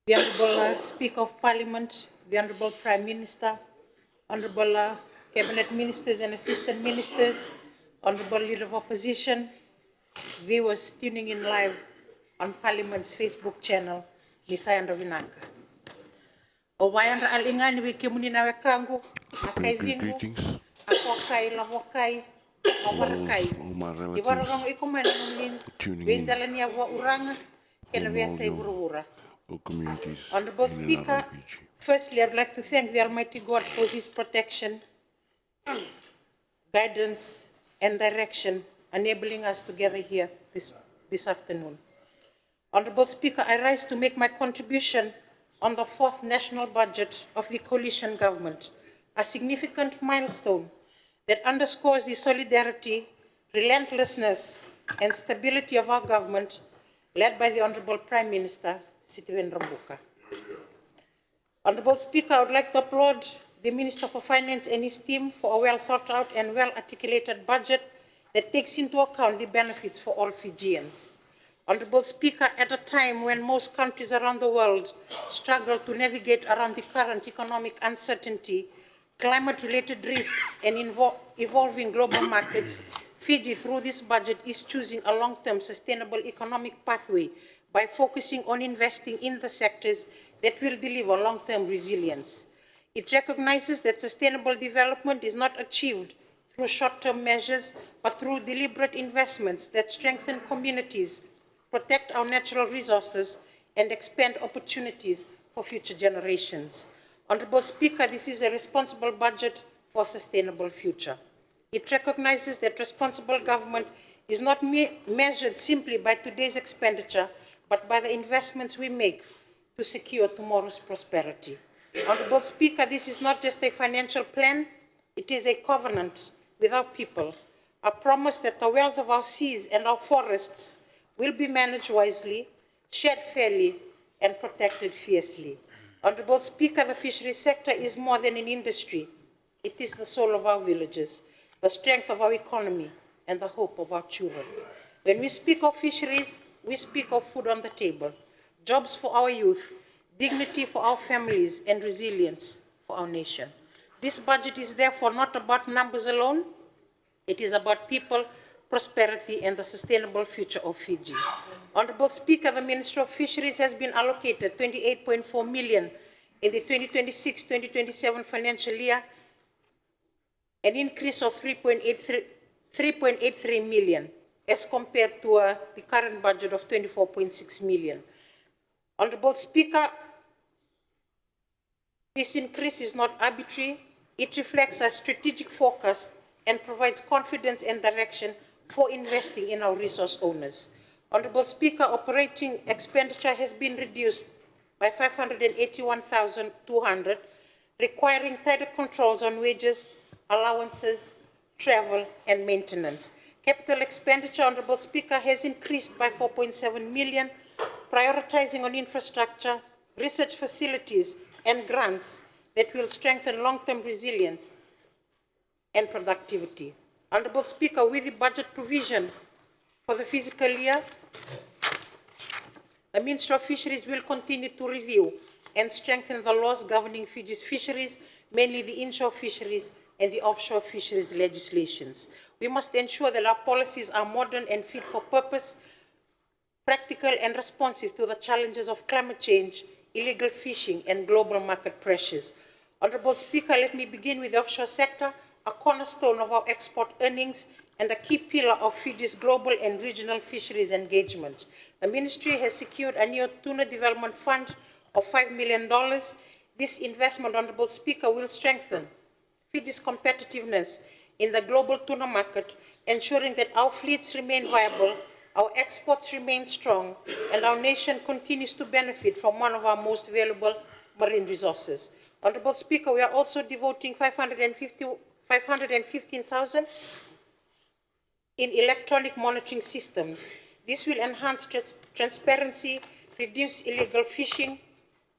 The Honourable Speaker of Parliament, the Honourable Prime Minister, Honourable Cabinet Ministers and Assistant Ministers, Honourable Leader of Opposition, viewers tuning in live on Parliament's Facebook channel, Nisayanda Vinaka. O wayanda alingani wiki munina wekangu, nakai vingu, ako kai lawakai, mawarakai. Iwaragong ikumani nungin, windalani ya wa uranga, kena wesa iwura. Honourable Speaker, firstly I'd like to thank the Almighty God for His protection, guidance and direction, enabling us to gather here this afternoon. Honourable Speaker, I rise to make my contribution on the fourth national budget of the coalition government, a significant milestone that underscores the solidarity, relentlessness and stability of our government led by the Honourable Prime Minister, Sithiben Rambuka. Honourable Speaker, I would like to applaud the Minister for Finance and his team for a well thought out and well articulated budget that takes into account the benefits for all Fijians. Honourable Speaker, at a time when most countries around the world struggle to navigate around the current economic uncertainty, climate-related risks and evolving global markets, Fiji, through this budget, is choosing a long-term sustainable economic pathway by focusing on investing in the sectors that will deliver long-term resilience. It recognizes that sustainable development is not achieved through short-term measures, but through deliberate investments that strengthen communities, protect our natural resources, and expand opportunities for future generations. Honourable Speaker, this is a responsible budget for a sustainable future. It recognizes that responsible government is not measured simply by today's expenditure, but by the investments we make to secure tomorrow's prosperity. Honourable Speaker, this is not just a financial plan, it is a covenant with our people, a promise that the wealth of our seas and our forests will be managed wisely, shared fairly, and protected fiercely. Honourable Speaker, the fisheries sector is more than an industry. It is the soul of our villages, the strength of our economy, and the hope of our children. When we speak of fisheries, we speak of food on the table, jobs for our youth, dignity for our families, and resilience for our nation. This budget is therefore not about numbers alone. It is about people, prosperity, and the sustainable future of Fiji. Honourable Speaker, the Ministry of Fisheries has been allocated 28.4 million in the 2026-2027 financial year, an increase of 3.83 million as compared to the current budget of 24.6 million. Honourable Speaker, this increase is not arbitrary. It reflects a strategic focus and provides confidence and direction for investing in our resource owners. Honourable Speaker, operating expenditure has been reduced by 581,200, requiring tighter controls on wages, allowances, travel, and maintenance. Capital expenditure, Honourable Speaker, has increased by 4.7 million, prioritizing on infrastructure, research facilities, and grants that will strengthen long-term resilience and productivity. Honourable Speaker, with the budget provision for the fiscal year, the Ministry of Fisheries will continue to review and strengthen the laws governing Fiji's fisheries, mainly the inshore fisheries and the offshore fisheries legislations. We must ensure that our policies are modern and fit for purpose, practical and responsive to the challenges of climate change, illegal fishing, and global market pressures. Honourable Speaker, let me begin with the offshore sector, a cornerstone of our export earnings and a key pillar of Fiji's global and regional fisheries engagement. The Ministry has secured a new tuna development fund of $5 million. This investment, Honourable Speaker, will strengthen Fiji's competitiveness in the global tuna market, ensuring that our fleets remain viable, our exports remain strong, and our nation continues to benefit from one of our most valuable marine resources. Honourable Speaker, we are also devoting 515,000 in electronic monitoring systems. This will enhance transparency, reduce illegal fishing,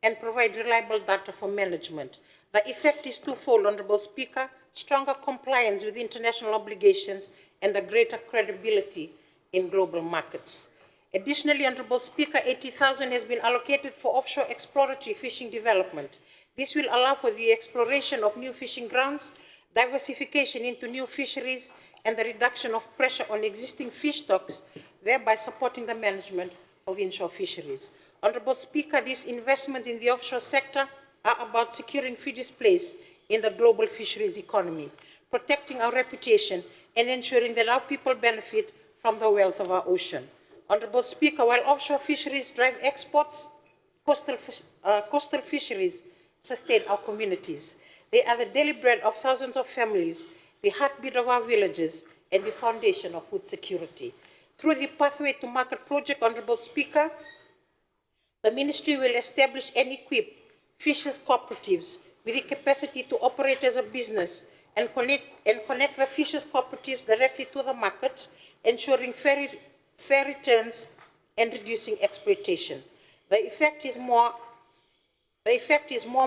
and provide reliable data for management. The effect is twofold, Honourable Speaker: stronger compliance with international obligations and a greater credibility in global markets. Additionally, Honourable Speaker, 80,000 has been allocated for offshore exploratory fishing development. This will allow for the exploration of new fishing grounds, diversification into new fisheries, and the reduction of pressure on existing fish stocks, thereby supporting the management of inshore fisheries. Honourable Speaker, these investments in the offshore sector are about securing Fiji's place in the global fisheries economy, protecting our reputation, and ensuring that our people benefit from the wealth of our ocean. Honourable Speaker, while offshore fisheries drive exports, coastal fisheries sustain our communities. They are the daily bread of thousands of families, the heartbeat of our villages, and the foundation of food security. Through the Pathway to Market project, Honourable Speaker, the Ministry will establish and equip fishers' cooperatives with the capacity to operate as a business and connect the fishers' cooperatives directly to the market, ensuring fair returns and reducing exploitation. The effect is more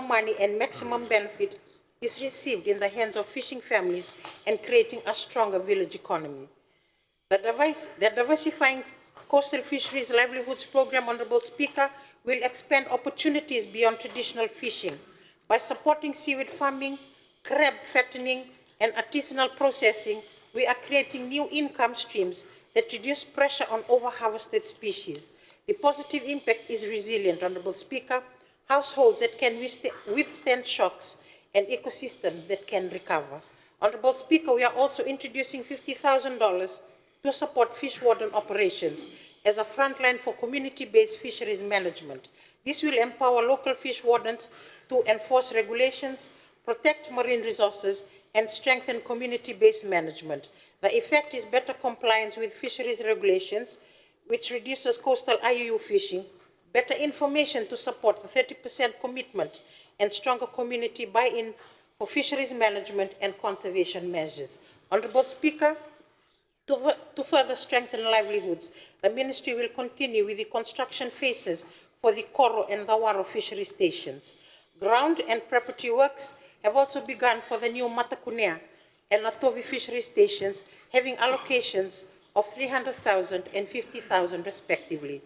money and maximum benefit is received in the hands of fishing families and creating a stronger village economy. The Diversifying Coastal Fisheries Livelihoods Program, Honourable Speaker, will expand opportunities beyond traditional fishing. By supporting seaweed farming, crab fattening, and artisanal processing, we are creating new income streams that reduce pressure on overharvested species. The positive impact is resilient, Honourable Speaker, households that can withstand shocks, and ecosystems that can recover. Honourable Speaker, we are also introducing $50,000 to support fish warden operations as a frontline for community-based fisheries management. This will empower local fish wardens to enforce regulations, protect marine resources, and strengthen community-based management. The effect is better compliance with fisheries regulations, which reduces coastal IUU fishing, better information to support the 30% commitment, and stronger community buy-in for fisheries management and conservation measures. Honourable Speaker, to further strengthen livelihoods, the Ministry will continue with the construction phases for the Koro and the Waro fishery stations. Ground and preparatory works have also begun for the new Matakunea and Natovi fishery stations, having allocations of 300,000 and 50,000 respectively.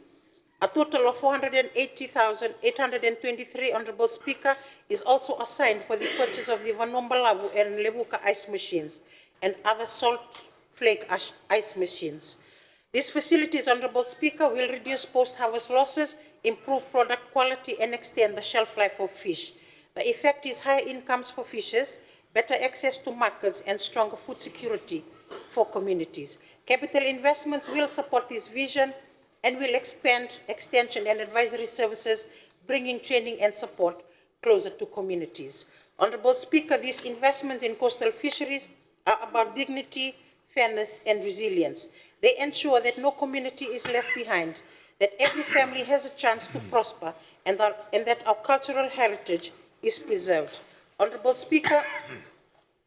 A total of 480,823, Honourable Speaker, is also assigned for the purchase of the Vanombalabu and Lebuka ice machines and other salt flake ice machines. These facilities, Honourable Speaker, will reduce post-harvest losses, improve product quality, and extend the shelf life of fish. The effect is higher incomes for fishers, better access to markets, and stronger food security for communities. Capital investments will support this vision and will expand extension and advisory services, bringing training and support closer to communities. Honourable Speaker, these investments in coastal fisheries are about dignity, fairness, and resilience. They ensure that no community is left behind, that every family has a chance to prosper, and that our cultural heritage is preserved. Honourable Speaker,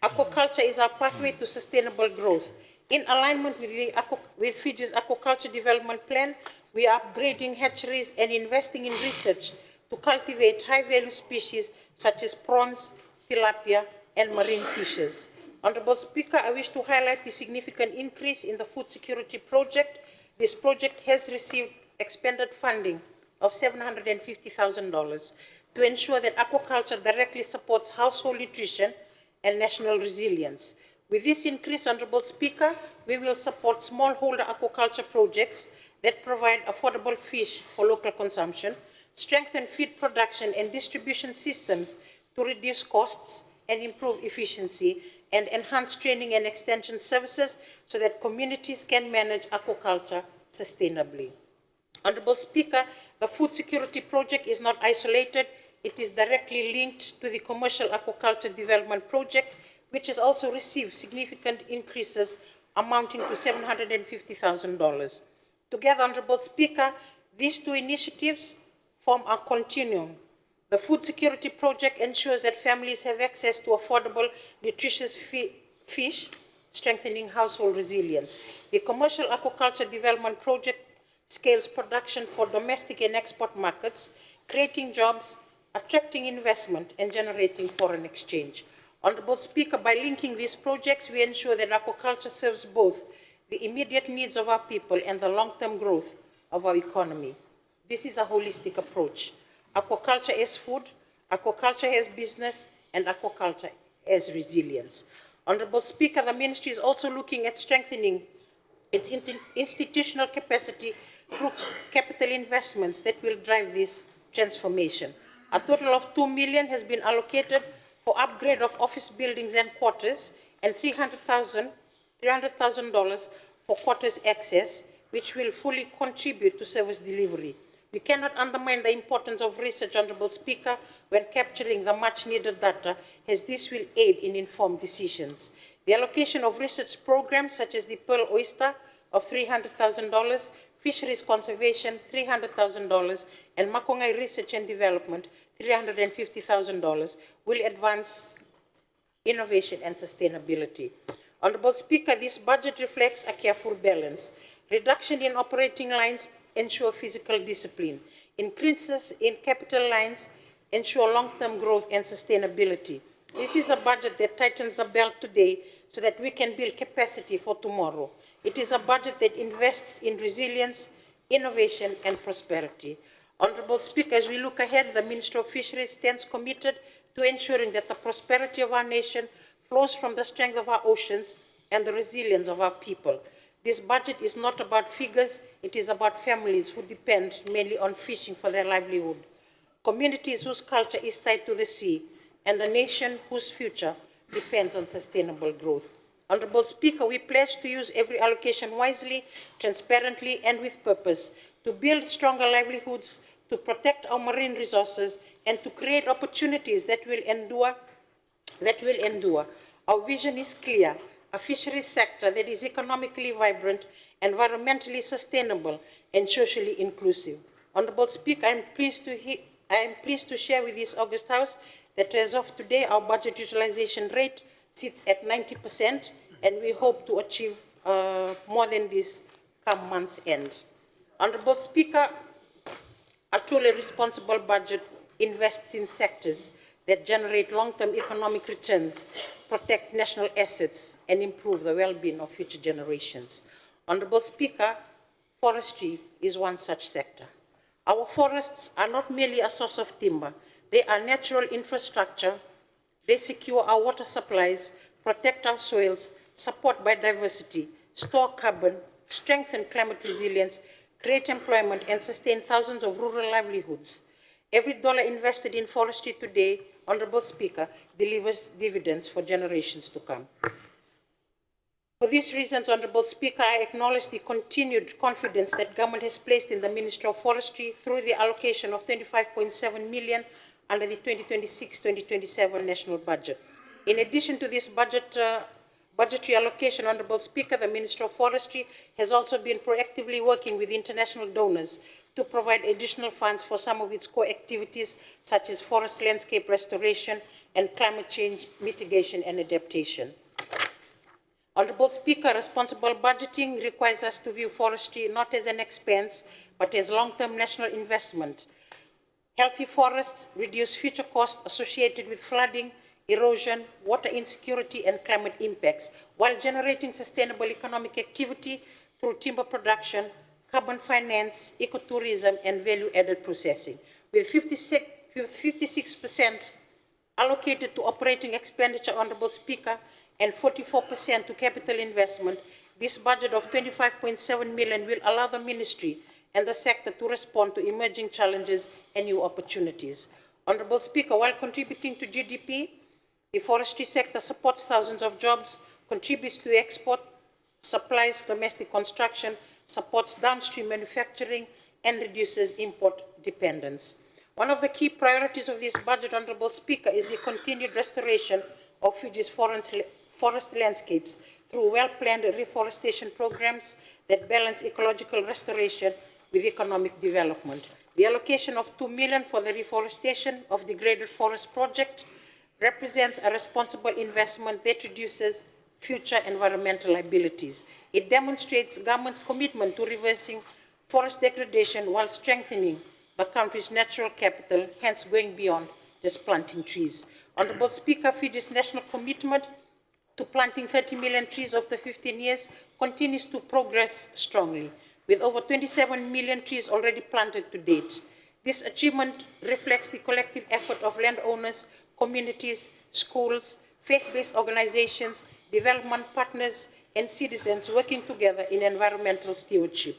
aquaculture is our pathway to sustainable growth. In alignment with Fiji's aquaculture development plan, we are upgrading hatcheries and investing in research to cultivate high-value species such as prawns, tilapia, and marine fishes. Honourable Speaker, I wish to highlight the significant increase in the food security project. This project has received expanded funding of $750,000 to ensure that aquaculture directly supports household nutrition and national resilience. With this increase, Honourable Speaker, we will support smallholder aquaculture projects that provide affordable fish for local consumption, strengthen feed production and distribution systems to reduce costs and improve efficiency, and enhance training and extension services so that communities can manage aquaculture sustainably. Honourable Speaker, the food security project is not isolated. It is directly linked to the commercial aquaculture development project, which has also received significant increases amounting to $750,000. Together, Honourable Speaker, these two initiatives form a continuum. The food security project ensures that families have access to affordable, nutritious fish, strengthening household resilience. The commercial aquaculture development project scales production for domestic and export markets, creating jobs, attracting investment, and generating foreign exchange. Honourable Speaker, by linking these projects, we ensure that aquaculture serves both the immediate needs of our people and the long-term growth of our economy. This is a holistic approach. Aquaculture as food, aquaculture as business, and aquaculture as resilience. Honorable Speaker, the Ministry is also looking at strengthening its institutional capacity through capital investments that will drive this transformation. A total of 2 million has been allocated for upgrade of office buildings and quarters, and $300,000 for quarters access, which will fully contribute to service delivery. We cannot undermine the importance of research, Honorable Speaker, when capturing the much-needed data, as this will aid in informed decisions. The allocation of research programs such as the Pearl Oyster of $300,000, Fisheries Conservation $300,000, and Makongai Research and Development $350,000 will advance innovation and sustainability. Honorable Speaker, this budget reflects a careful balance. Reduction in operating lines ensure physical discipline. Increases in capital lines ensure long-term growth and sustainability. This is a budget that tightens the belt today so that we can build capacity for tomorrow. It is a budget that invests in resilience, innovation, and prosperity. Honorable Speaker, as we look ahead, the Minister of Fisheries stands committed to ensuring that the prosperity of our nation flows from the strength of our oceans and the resilience of our people. This budget is not about figures, it is about families who depend mainly on fishing for their livelihood, communities whose culture is tied to the sea, and a nation whose future depends on sustainable growth. Honorable Speaker, we pledge to use every allocation wisely, transparently, and with purpose to build stronger livelihoods, to protect our marine resources, and to create opportunities that will endure. Our vision is clear: a fisheries sector that is economically vibrant, environmentally sustainable, and socially inclusive. Honorable Speaker, I am pleased to share with this August House that as of today, our budget utilization rate sits at 90%, and we hope to achieve more than this come month's end. Honorable Speaker, a truly responsible budget invests in sectors that generate long-term economic returns, protect national assets, and improve the well-being of future generations. Honorable Speaker, forestry is one such sector. Our forests are not merely a source of timber. They are natural infrastructure. They secure our water supplies, protect our soils, support biodiversity, store carbon, strengthen climate resilience, create employment, and sustain thousands of rural livelihoods. Every dollar invested in forestry today, Honorable Speaker, delivers dividends for generations to come. For these reasons, Honorable Speaker, I acknowledge the continued confidence that government has placed in the Ministry of Forestry through the allocation of 25.7 million under the 2026-2027 national budget. In addition to this budgetary allocation, Honorable Speaker, the Ministry of Forestry has also been proactively working with international donors to provide additional funds for some of its core activities, such as forest landscape restoration and climate change mitigation and adaptation. Honorable Speaker, responsible budgeting requires us to view forestry not as an expense, but as long-term national investment. Healthy forests reduce future costs associated with flooding, erosion, water insecurity, and climate impacts, while generating sustainable economic activity through timber production, carbon finance, ecotourism, and value-added processing. With 56% allocated to operating expenditure, Honorable Speaker, and 44% to capital investment, this budget of 25.7 million will allow the ministry and the sector to respond to emerging challenges and new opportunities. Honorable Speaker, while contributing to GDP, the forestry sector supports thousands of jobs, contributes to export, supplies domestic construction, supports downstream manufacturing, and reduces import dependence. One of the key priorities of this budget, Honorable Speaker, is the continued restoration of Fiji's forest landscapes through well-planned reforestation programs that balance ecological restoration with economic development. The allocation of 2 million for the reforestation of degraded forest project represents a responsible investment that reduces future environmental liabilities. It demonstrates government's commitment to reversing forest degradation while strengthening the country's natural capital, hence going beyond just planting trees. Honorable Speaker, Fiji's national commitment to planting 30 million trees over 15 years continues to progress strongly. with over 27 million trees already planted to date. This achievement reflects the collective effort of landowners, communities, schools, faith-based organizations, development partners, and citizens working together in environmental stewardship.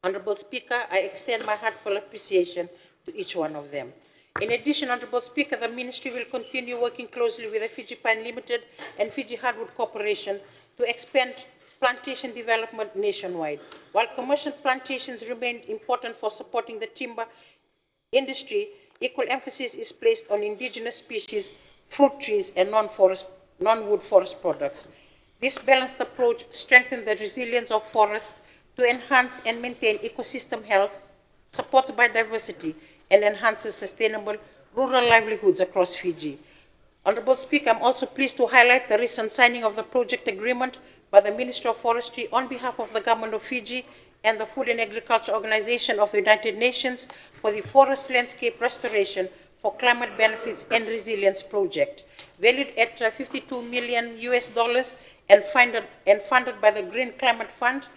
Honorable Speaker, I extend my heartfelt appreciation to each one of them. In addition, Honorable Speaker, the Ministry will continue working closely with the Fiji Pine Limited and Fiji Hardwood Corporation to expand plantation development nationwide. While commercial plantations remain important for supporting the timber industry, equal emphasis is placed on indigenous species, fruit trees, and non-wood forest products. This balanced approach strengthens the resilience of forests to enhance and maintain ecosystem health, supports biodiversity, and enhances sustainable rural livelihoods across Fiji. Honorable Speaker, I'm also pleased to highlight the recent signing of the project agreement by the Minister of Forestry on behalf of the Government of Fiji and the Food and Agriculture Organization of the United Nations for the Forest Landscape Restoration for Climate Benefits and Resilience Project, valued at $52 million and funded by the Green Climate Fund.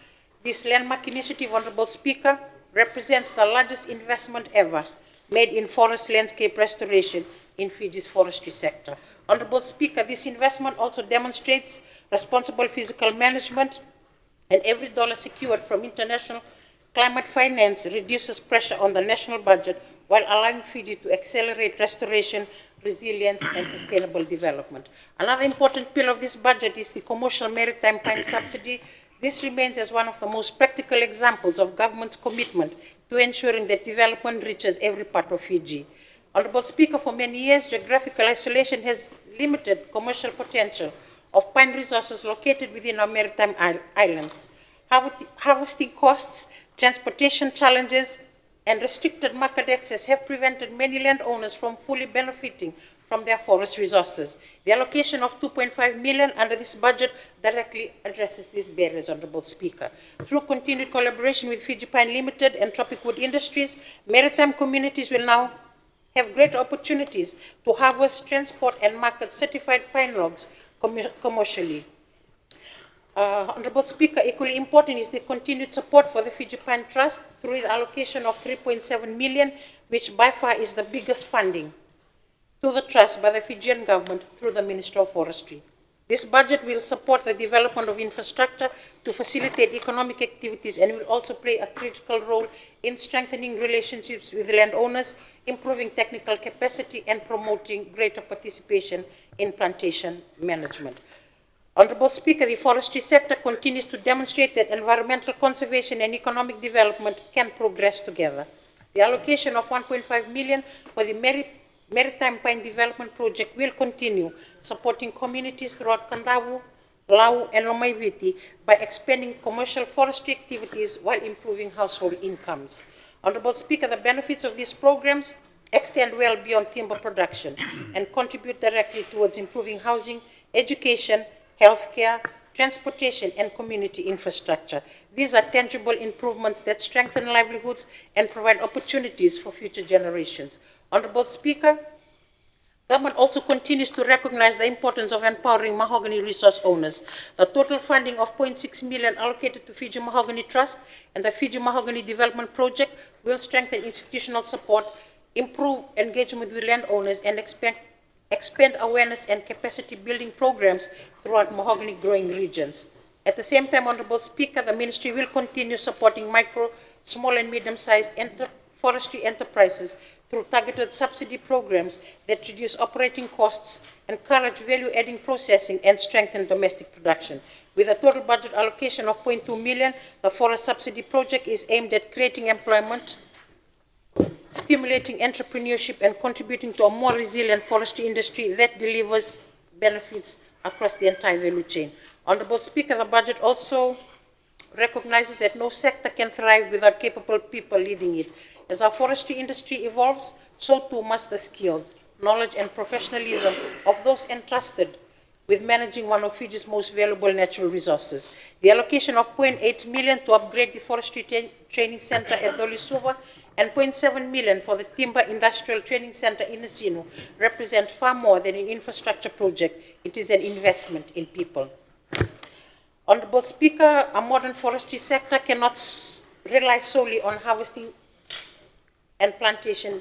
This landmark initiative, Honorable Speaker, represents the largest investment ever made in forest landscape restoration in Fiji's forestry sector. Honorable Speaker, this investment also demonstrates responsible physical management, and every dollar secured from international climate finance reduces pressure on the national budget while allowing Fiji to accelerate restoration, resilience, and sustainable development. Another important pillar of this budget is the commercial maritime pine subsidy. This remains as one of the most practical examples of government's commitment to ensuring that development reaches every part of Fiji. Honorable Speaker, for many years, geographical isolation has limited commercial potential of pine resources located within our maritime islands. Harvesting costs, transportation challenges, and restricted market access have prevented many landowners from fully benefiting from their forest resources. The allocation of $2.5 million under this budget directly addresses these barriers, Honorable Speaker. Through continued collaboration with Fiji Pine Limited and Tropic Wood Industries, maritime communities will now have great opportunities to harvest, transport, and market certified pine logs commercially. Honorable Speaker, equally important is the continued support for the Fiji Pine Trust through the allocation of $3.7 million, which by far is the biggest funding to the trust by the Fijian government through the Minister of Forestry. This budget will support the development of infrastructure to facilitate economic activities and will also play a critical role in strengthening relationships with landowners, improving technical capacity, and promoting greater participation in plantation management. Honorable Speaker, the forestry sector continues to demonstrate that environmental conservation and economic development can progress together. The allocation of $1.5 million for the Maritime Pine Development Project will continue supporting communities throughout Kandawu, Lau, and Lomaiviti by expanding commercial forestry activities while improving household incomes. Honorable Speaker, the benefits of these programs extend well beyond timber production and contribute directly towards improving housing, education, healthcare, transportation, and community infrastructure. These are tangible improvements that strengthen livelihoods and provide opportunities for future generations. Honorable Speaker, government also continues to recognize the importance of empowering mahogany resource owners. The total funding of $0.6 million allocated to Fiji Mahogany Trust and the Fiji Mahogany Development Project will strengthen institutional support, improve engagement with landowners, and expand awareness and capacity building programs throughout mahogany growing regions. At the same time, Honorable Speaker, the Ministry will continue supporting micro, small, and medium-sized forestry enterprises through targeted subsidy programs that reduce operating costs, encourage value-adding processing, and strengthen domestic production. With a total budget allocation of $0.2 million, the forest subsidy project is aimed at creating employment, stimulating entrepreneurship, and contributing to a more resilient forestry industry that delivers benefits across the entire value chain. Honorable Speaker, the budget also recognizes that no sector can thrive without capable people leading it. As our forestry industry evolves, so too must the skills, knowledge, and professionalism of those entrusted with managing one of Fiji's most valuable natural resources. The allocation of $0.8 million to upgrade the forestry training center at Dolisuva and $0.7 million for the Timber Industrial Training Center in Asino represent far more than an infrastructure project. It is an investment in people. Honorable Speaker, a modern forestry sector cannot rely solely on harvesting and plantation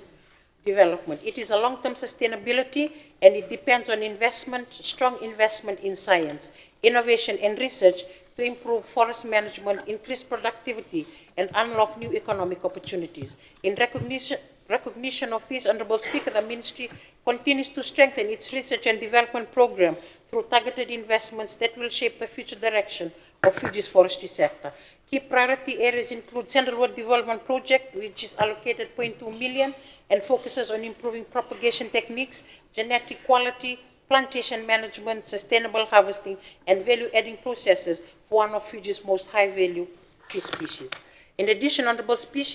development. It is a long-term sustainability, and it depends on investment, strong investment in science, innovation, and research to improve forest management, increase productivity, and unlock new economic opportunities. In recognition of this, Honorable Speaker, the Ministry continues to strengthen its research and development program through targeted investments that will shape the future direction of Fiji's forestry sector. Key priority areas include Central Development Project, which is allocated 0.2 million and focuses on improving propagation techniques, genetic quality, plantation management, sustainable harvesting, and value-adding processes for one of Fiji's most high-value tree species. In addition, Honorable Speaker,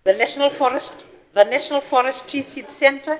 the National Forest Tree Seed Center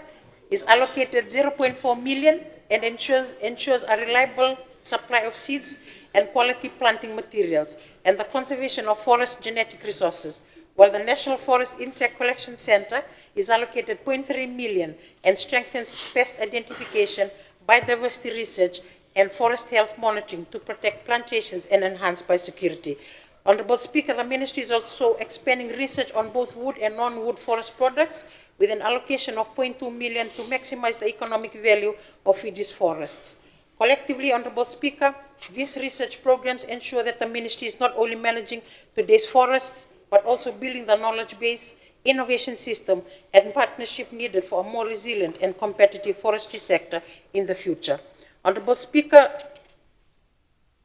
is allocated 0.4 million and ensures a reliable supply of seeds and quality planting materials and the conservation of forest genetic resources, while the National Forest Insect Collection Center is allocated 0.3 million and strengthens pest identification, biodiversity research, and forest health monitoring to protect plantations and enhance biosecurity. Honorable Speaker, the Ministry is also expanding research on both wood and non-wood forest products with an allocation of 0.2 million to maximize the economic value of Fiji's forests. Collectively, Honorable Speaker, these research programs ensure that the Ministry is not only managing today's forests, but also building the knowledge base, innovation system, and partnership needed for a more resilient and competitive forestry sector in the future. Honorable Speaker,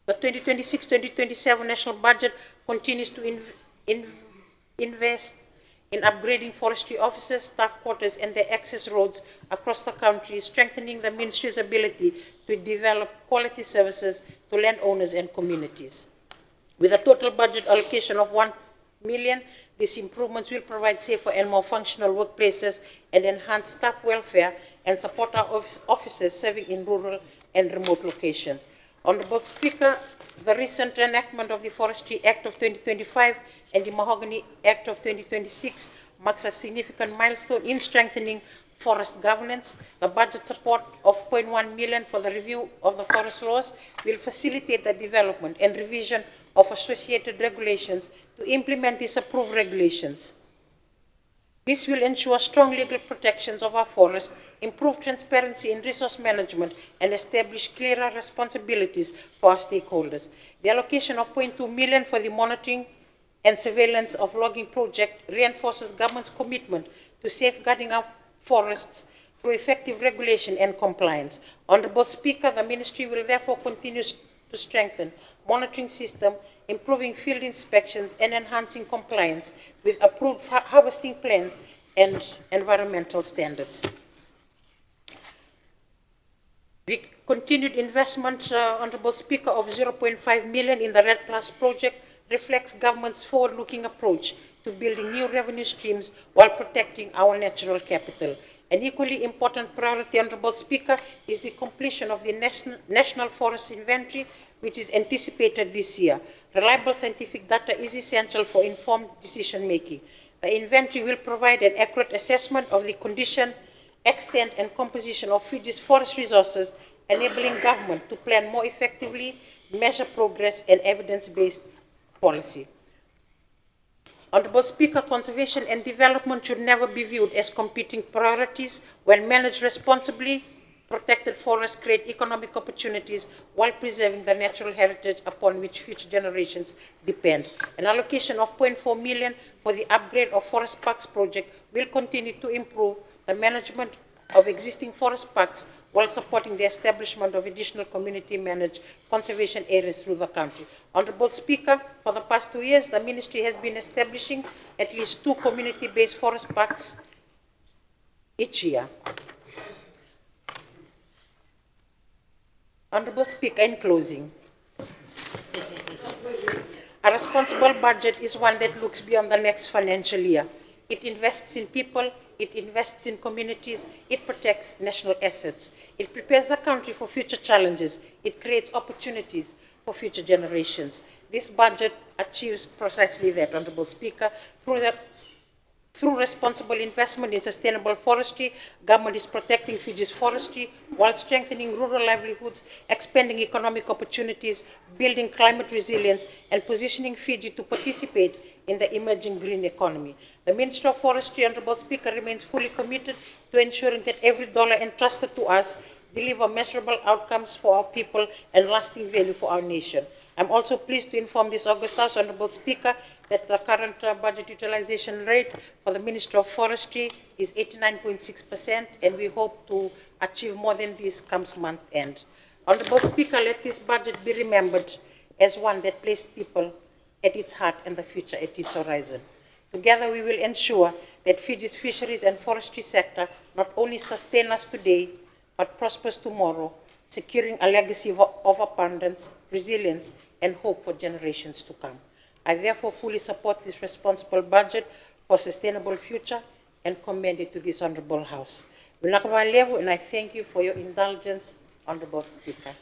the 2026-2027 national budget continues to invest in upgrading forestry offices, staff quarters, and their access roads across the country, strengthening the Ministry's ability to develop quality services to landowners and communities. With a total budget allocation of 1 million, these improvements will provide safer and more functional workplaces and enhance staff welfare and support our officers serving in rural and remote locations. Honorable Speaker, the recent enactment of the Forestry Act of 2025 and the Mahogany Act of 2026 marks a significant milestone in strengthening forest governance. The budget support of 0.1 million for the review of the forest laws will facilitate the development and revision of associated regulations to implement these approved regulations. This will ensure strong legal protections of our forests, improve transparency in resource management, and establish clearer responsibilities for our stakeholders. The allocation of 0.2 million for the monitoring and surveillance of logging project reinforces government's commitment to safeguarding our forests through effective regulation and compliance. Honorable Speaker, the Ministry will therefore continue to strengthen monitoring system, improving field inspections, and enhancing compliance with approved harvesting plans and environmental standards. The continued investment, Honorable Speaker, of 0.5 million in the RED Plus project reflects government's forward-looking approach to building new revenue streams while protecting our natural capital. An equally important priority, Honorable Speaker, is the completion of the National Forest Inventory, which is anticipated this year. Reliable scientific data is essential for informed decision-making. The inventory will provide an accurate assessment of the condition, extent, and composition of Fiji's forest resources, enabling government to plan more effectively, measure progress, and evidence-based policy. Honorable Speaker, conservation and development should never be viewed as competing priorities. When managed responsibly, protected forests create economic opportunities while preserving the natural heritage upon which future generations depend. An allocation of 0.4 million for the upgrade of forest parks project will continue to improve the management of existing forest parks while supporting the establishment of additional community-managed conservation areas through the country. Honorable Speaker, for the past 2 years, the Ministry has been establishing at least 2 community-based forest parks each year. Honorable Speaker, in closing, a responsible budget is one that looks beyond the next financial year. It invests in people, it invests in communities, it protects national assets. It prepares the country for future challenges. It creates opportunities for future generations. This budget achieves precisely that, Honorable Speaker, through Through responsible investment in sustainable forestry, government is protecting Fiji's forestry while strengthening rural livelihoods, expanding economic opportunities, building climate resilience, and positioning Fiji to participate in the emerging green economy. The Minister of Forestry, Honourable Speaker, remains fully committed to ensuring that every dollar entrusted to us deliver measurable outcomes for our people and lasting value for our nation. I'm also pleased to inform this August House, Honourable Speaker, that the current budget utilization rate for the Ministry of Forestry is 89.6%, and we hope to achieve more than this comes month end. Honourable Speaker, let this budget be remembered as one that placed people at its heart and the future at its horizon. Together we will ensure that Fiji's fisheries and forestry sector not only sustain us today, but prospers tomorrow, securing a legacy of abundance, resilience, and hope for generations to come. I therefore fully support this responsible budget for a sustainable future and commend it to this Honourable House. And I thank you for your indulgence, Honourable Speaker.